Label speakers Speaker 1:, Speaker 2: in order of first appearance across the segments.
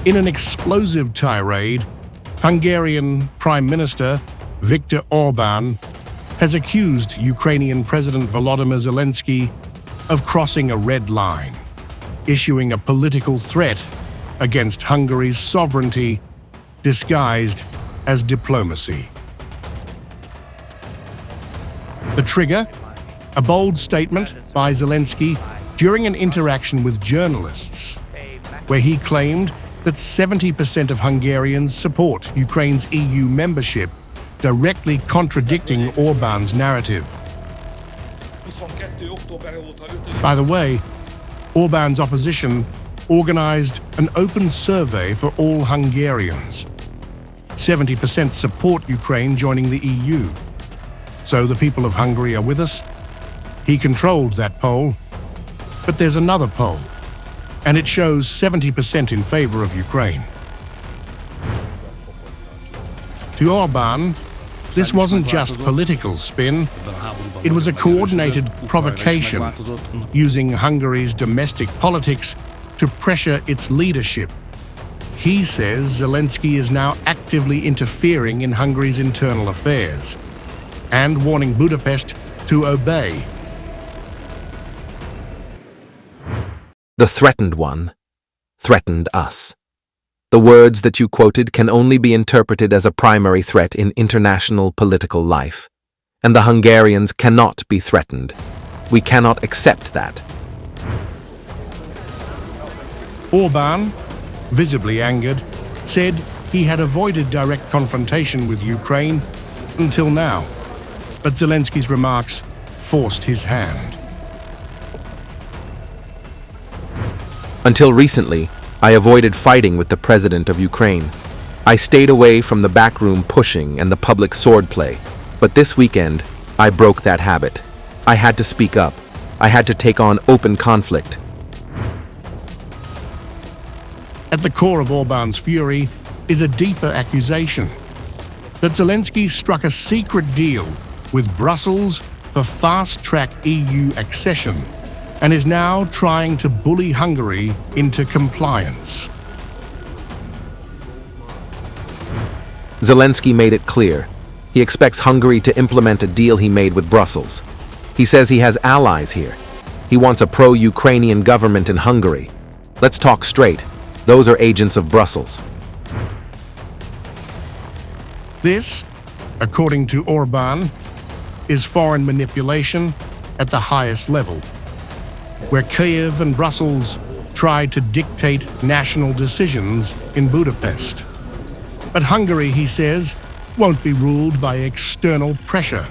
Speaker 1: In an explosive tirade, Hungarian Prime Minister Viktor Orban has accused Ukrainian President Volodymyr Zelensky of crossing a red line, issuing a political threat against Hungary's sovereignty disguised as diplomacy. The trigger? A bold statement by Zelensky during an interaction with journalists, where he claimed that 70% of Hungarians support Ukraine's EU membership, directly contradicting Orban's narrative. By the way, Orban's opposition organized an open survey for all Hungarians. 70% support Ukraine joining the EU. So the people of Hungary are with us? He controlled that poll. But there's another poll, and it shows 70% in favor of Ukraine. To Orban, this wasn't just political spin. It was a coordinated provocation using Hungary's domestic politics to pressure its leadership. He says Zelensky is now actively interfering in Hungary's internal affairs and warning Budapest to obey.
Speaker 2: The threatened one threatened us. The words that you quoted can only be interpreted as a primary threat in international political life, and the Hungarians cannot be threatened. We cannot accept that.
Speaker 1: Orban, visibly angered, said he had avoided direct confrontation with Ukraine until now, but Zelensky's remarks forced his hand.
Speaker 2: Until recently, I avoided fighting with the president of Ukraine. I stayed away from the backroom pushing and the public swordplay. But this weekend, I broke that habit. I had to speak up. I had to take on open conflict.
Speaker 1: At the core of Orban's fury is a deeper accusation that Zelensky struck a secret deal with Brussels for fast-track EU accession and is now trying to bully Hungary into compliance.
Speaker 2: Zelensky made it clear. He expects Hungary to implement a deal he made with Brussels. He says he has allies here. He wants a pro-Ukrainian government in Hungary. Let's talk straight. Those are agents of Brussels.
Speaker 1: This, according to Orban, is foreign manipulation at the highest level, where Kiev and Brussels try to dictate national decisions in Budapest. But Hungary, he says, won't be ruled by external pressure,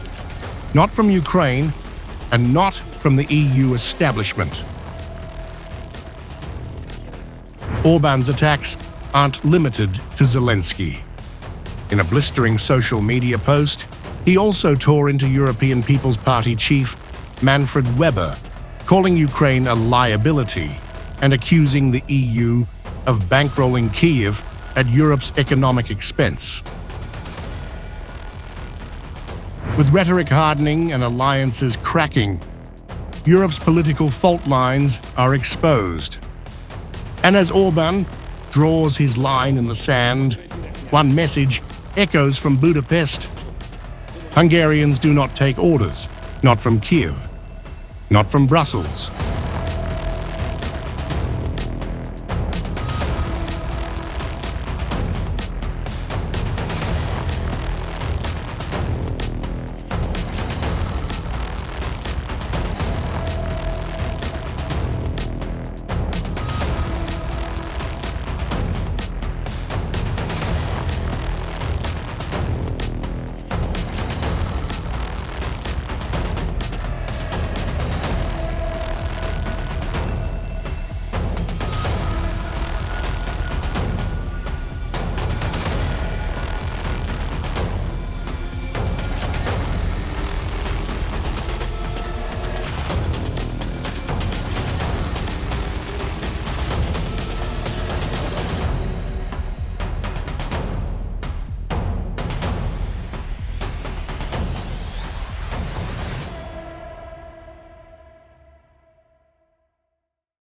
Speaker 1: not from Ukraine and not from the EU establishment. Orban's attacks aren't limited to Zelensky. In a blistering social media post, he also tore into European People's Party chief Manfred Weber, calling Ukraine a liability and accusing the EU of bankrolling Kiev at Europe's economic expense. With rhetoric hardening and alliances cracking, Europe's political fault lines are exposed. And as Orban draws his line in the sand, one message echoes from Budapest. Hungarians do not take orders, not from Kiev, not from Brussels,